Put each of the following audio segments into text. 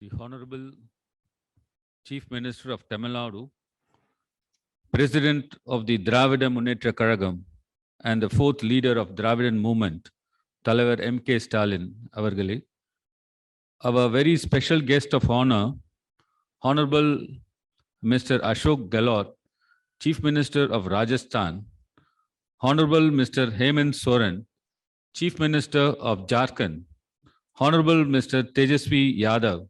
The Honorable Chief Minister of Tamil Nadu, President of the Dravida Munnetra Kazhagam, and the fourth leader of Dravidan movement, Thalavar M.K. Stalin avargale, our very special guest of honor, Honorable Mr. Ashok Gehlot, Chief Minister of Rajasthan, Honorable Mr. Hemant Soren, Chief Minister of Jharkhand, Honorable Mr. Tejasvi Yadav,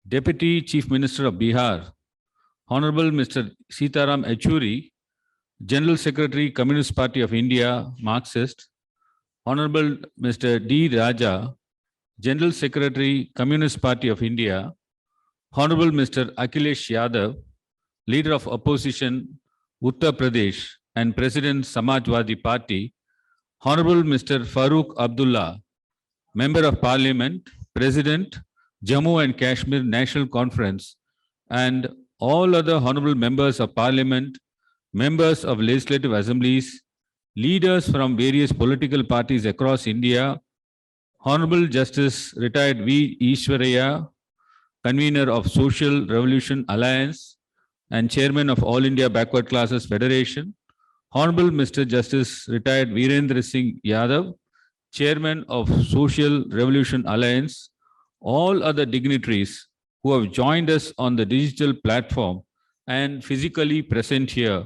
Deputy Chief Minister of Bihar, Honorable Mr. Sitaram Yechury, General Secretary, Communist Party of India, Marxist, Honorable Mr. D. Raja, General Secretary, Communist Party of India, Honorable Mr. Akhilesh Yadav, Leader of Opposition, Uttar Pradesh and President, Samajwadi Party, Honorable Mr. Farooq Abdullah, Member of Parliament, President, Jammu and Kashmir National Conference, and all other honorable members of Parliament, members of legislative assemblies, leaders from various political parties across India, Honorable Justice Retired V. Ishwaraya, Convenor of Social Revolution Alliance and Chairman of All India Backward Classes Federation, Honorable Mr. Justice Retired Virendra Singh Yadav, Chairman of Social Revolution Alliance, all other dignitaries who have joined us on the digital platform and physically present here,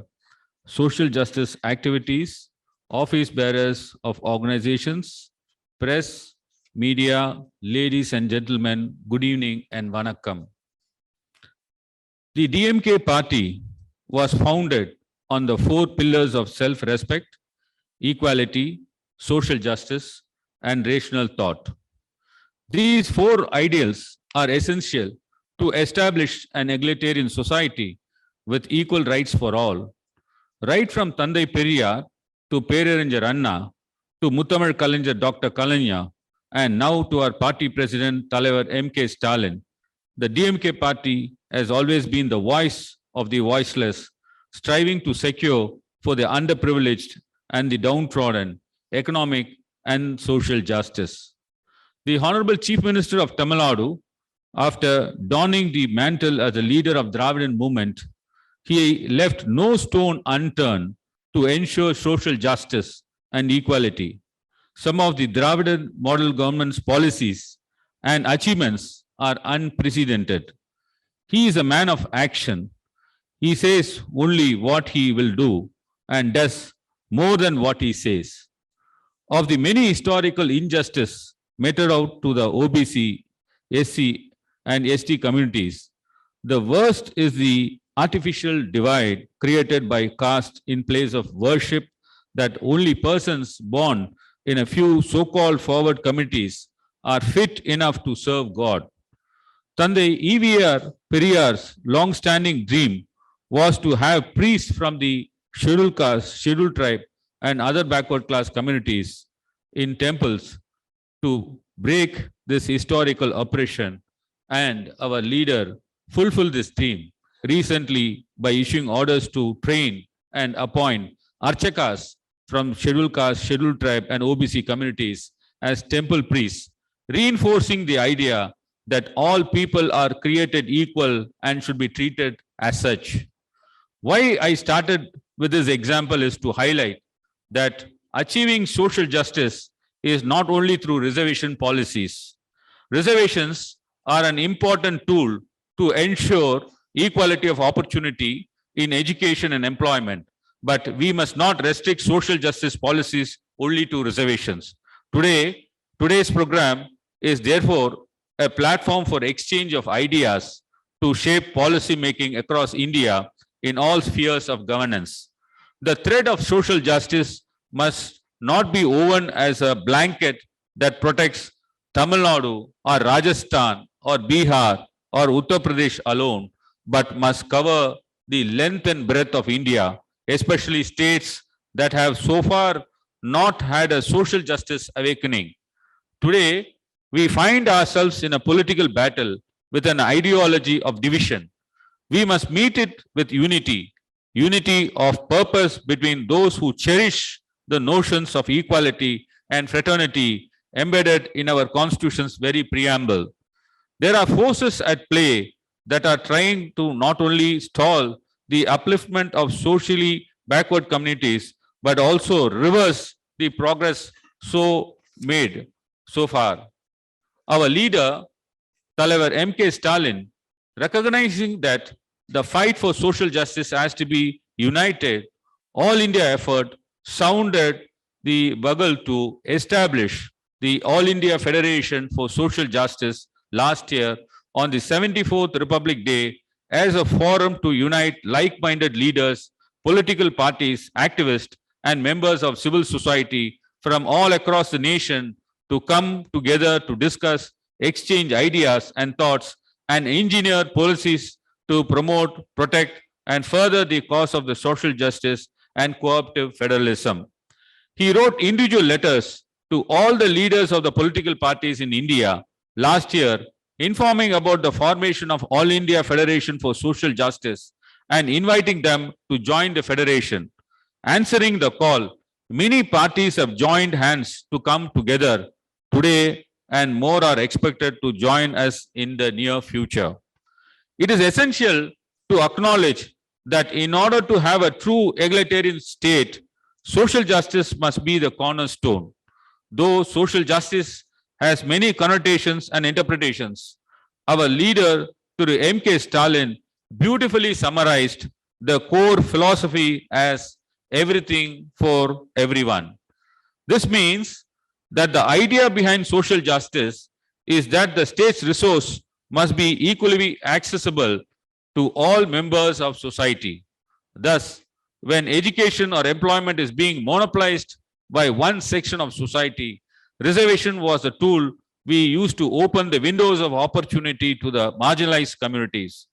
social justice activities, office bearers of organizations, press, media, ladies and gentlemen, good evening and vanakkam. The DMK party was founded on the four pillars of self-respect, equality, social justice, and rational thought. These four ideals are essential to establish an egalitarian society with equal rights for all. Right from Thandai Periyar to Peraringer Anna to Muthamal Kalaignar Dr. Kalanya and now to our party president Thalavar M.K. Stalin, the DMK party has always been the voice of the voiceless, striving to secure for the underprivileged and the downtrodden economic and social justice. The Honorable Chief Minister of Tamil Nadu, after donning the mantle as a leader of Dravidan movement, he left no stone unturned to ensure social justice and equality. Some of the Dravidan model government's policies and achievements are unprecedented. He is a man of action. He says only what he will do and does more than what he says. Of the many historical injustices meted out to the OBC, SC, and ST communities, the worst is the artificial divide created by caste in place of worship that only persons born in a few so-called forward communities are fit enough to serve God. Thandai E.V.R. Periyar's long-standing dream was to have priests from the scheduled caste, scheduled tribe, and other backward class communities in temples to break this historical oppression, and our leader fulfilled this theme recently by issuing orders to train and appoint archakas from scheduled caste, scheduled tribe, and OBC communities as temple priests, reinforcing the idea that all people are created equal and should be treated as such. Why I started with this example is to highlight that achieving social justice is not only through reservation policies. Reservations are an important tool to ensure equality of opportunity in education and employment, but we must not restrict social justice policies only to reservations. Today's program is therefore a platform for exchange of ideas to shape policy making across India in all spheres of governance. The thread of social justice must not be woven as a blanket that protects Tamil Nadu or Rajasthan or Bihar or Uttar Pradesh alone, but must cover the length and breadth of India, especially states that have so far not had a social justice awakening. Today, we find ourselves in a political battle with an ideology of division. We must meet it with unity, unity of purpose between those who cherish the notions of equality and fraternity embedded in our Constitution's very preamble. There are forces at play that are trying to not only stall the upliftment of socially backward communities, but also reverse the progress so made so far. Our leader, தலைவர் M.K. Stalin, recognizing that the fight for social justice has to be united, all India effort sounded the bugle to establish the All India Federation for Social Justice last year on the 74th Republic Day as a forum to unite like-minded leaders, political parties, activists, and members of civil society from all across the nation to come together to discuss, exchange ideas and thoughts, and engineer policies to promote, protect, and further the cause of the social justice and cooperative federalism. He wrote individual letters to all the leaders of the political parties in India last year, informing about the formation of All India Federation for Social Justice and inviting them to join the federation. Answering the call, many parties have joined hands to come together today, and more are expected to join us in the near future. It is essential to acknowledge that in order to have a true egalitarian state, social justice must be the cornerstone. Though social justice has many connotations and interpretations, our leader, Thiru M.K. Stalin, beautifully summarized the core philosophy as everything for everyone. This means that the idea behind social justice is that the state's resource must be equally accessible to all members of society. Thus, when education or employment is being monopolized by one section of society, reservation was a tool we used to open the windows of opportunity to the marginalized communities.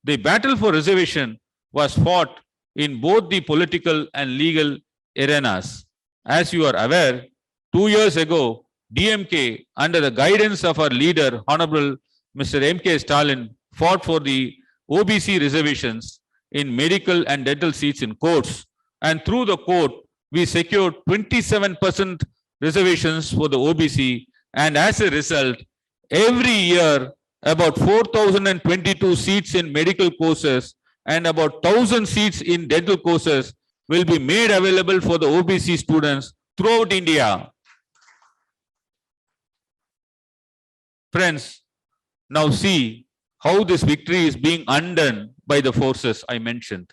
The battle for reservation was fought in both the political and legal arenas. As you are aware, 2 years ago, DMK, under the guidance of our leader, Hon'ble Mr. M.K. Stalin, fought for the OBC reservations in medical and dental seats in courts. And through the court, we secured 27% reservations for the OBC. And as a result, every year, about 4,022 seats in medical courses and about 1,000 seats in dental courses will be made available for the OBC students throughout India. Friends, now see how this victory is being undone by the forces I mentioned.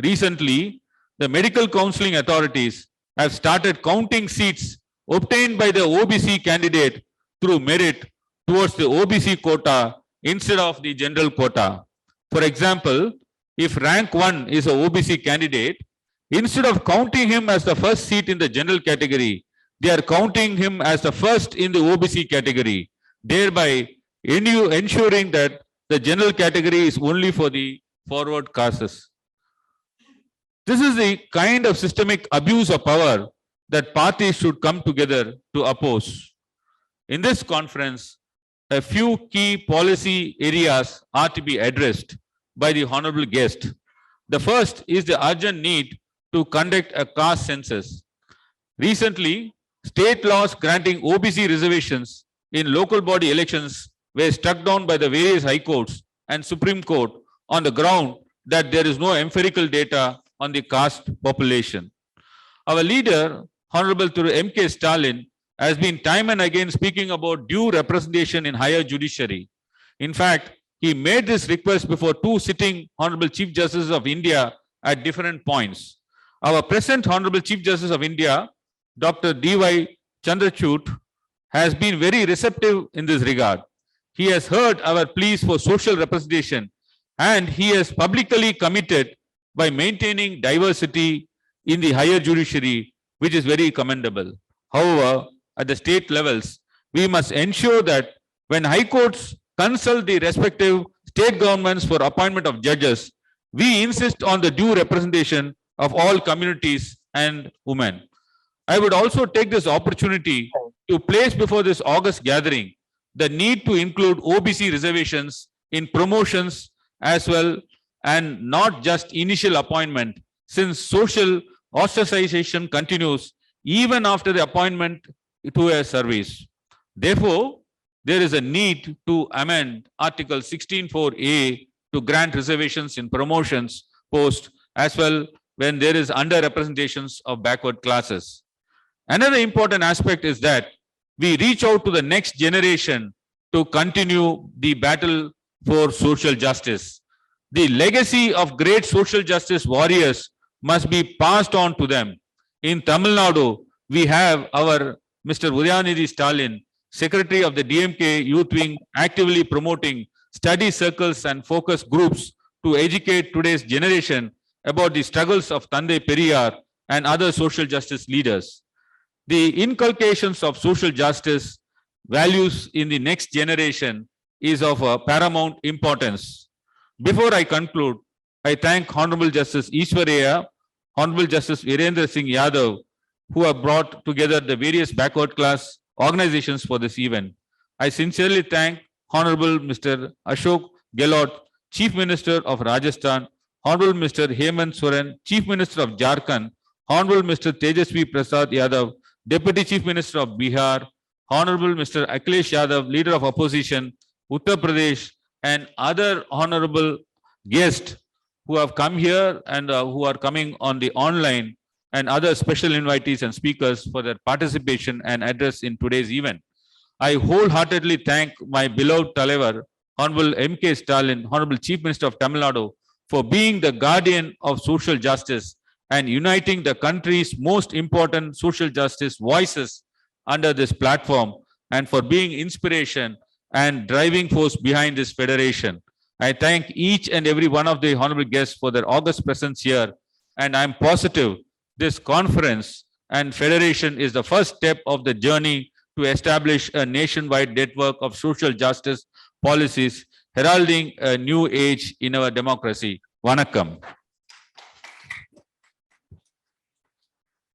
Recently, the medical counseling authorities have started counting seats obtained by the OBC candidate through merit towards the OBC quota instead of the general quota. For example, if rank 1 is an OBC candidate, instead of counting him as the first seat in the general category, they are counting him as the first in the OBC category, thereby ensuring that the general category is only for the forward castes. This is the kind of systemic abuse of power that parties should come together to oppose. In this conference, a few key policy areas are to be addressed by the honorable guest. The first is the urgent need to conduct a caste census. Recently, state laws granting OBC reservations in local body elections were struck down by the various high courts and Supreme Court on the ground that there is no empirical data on the caste population. Our leader, Hon'ble Thiru M.K. Stalin, has been time and again speaking about due representation in higher judiciary. In fact, he made this request before two sitting Honorable Chief Justices of India at different points. Our present Honorable Chief Justice of India, Dr. D.Y. Chandrachud, has been very receptive in this regard. He has heard our pleas for social representation and he has publicly committed by maintaining diversity in the higher judiciary, which is very commendable. However, at the state levels, we must ensure that when high courts consult the respective state governments for appointment of judges, we insist on the due representation of all communities and women. I would also take this opportunity to place before this August gathering the need to include OBC reservations in promotions as well, and not just initial appointment, since social ostracization continues even after the appointment to a service. Therefore, there is a need to amend Article 16(4)(a) to grant reservations in promotions post as well when there is underrepresentations of backward classes. Another important aspect is that we reach out to the next generation to continue the battle for social justice. The legacy of great social justice warriors must be passed on to them. In Tamil Nadu, we have our Mr. Udyanidhi Stalin, Secretary of the DMK Youth Wing, actively promoting study circles and focus groups to educate today's generation about the struggles of Tandai Periyar and other social justice leaders. The inculcations of social justice values in the next generation is of paramount importance. Before I conclude, I thank Honorable Justice Ishwaraya, Honorable Justice Virendra Singh Yadav, who have brought together the various backward class organizations for this event. I sincerely thank Honorable Mr. Ashok Gehlot, Chief Minister of Rajasthan, Honorable Mr. Hemant Soren, Chief Minister of Jharkhand, Honorable Mr. Tejasvi Prasad Yadav, Deputy Chief Minister of Bihar, Honorable Mr. Akhilesh Yadav, Leader of Opposition, Uttar Pradesh, and other honorable guests who have come here and who are coming on the online, and other special invitees and speakers for their participation and address in today's event. I wholeheartedly thank my beloved Talevar, Hon'ble M.K. Stalin, Honorable Chief Minister of Tamil Nadu, for being the guardian of social justice and uniting the country's most important social justice voices under this platform, and for being inspiration and driving force behind this federation. I thank each and every one of the honorable guests for their august presence here, and I'm positive this conference and federation is the first step of the journey to establish a nationwide network of social justice policies, heralding a new age in our democracy. Vanakkam.